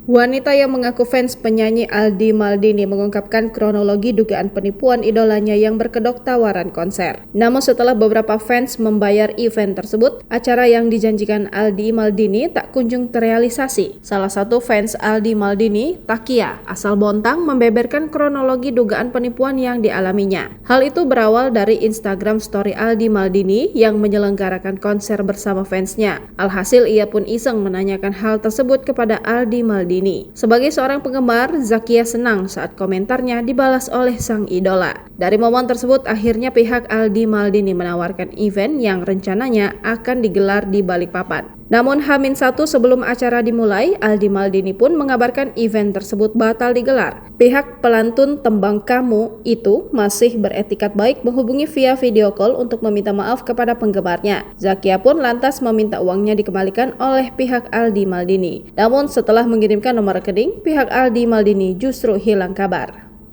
Wanita yang mengaku fans penyanyi Aldi Maldini mengungkapkan kronologi dugaan penipuan idolanya yang berkedok tawaran konser. Namun setelah beberapa fans membayar event tersebut, acara yang dijanjikan Aldi Maldini tak kunjung terrealisasi. Salah satu fans Aldi Maldini, Takia, asal Bontang, membeberkan kronologi dugaan penipuan yang dialaminya. Hal itu berawal dari Instagram story Aldi Maldini yang menyelenggarakan konser bersama fansnya. Alhasil ia pun iseng menanyakan hal tersebut kepada Aldi Maldini. Sebagai seorang penggemar, Zakia senang saat komentarnya dibalas oleh sang idola. Dari momen tersebut, akhirnya pihak Aldi Maldini menawarkan event yang rencananya akan digelar di Balikpapan. Namun H-1 sebelum acara dimulai, Aldi Maldini pun mengabarkan event tersebut batal digelar. Pihak pelantun Tembang Kamu itu masih beretikat baik menghubungi via video call untuk meminta maaf kepada penggemarnya. Zakia pun lantas meminta uangnya dikembalikan oleh pihak Aldi Maldini. Namun setelah mengirimkan nomor rekening, pihak Aldi Maldini justru hilang kabar.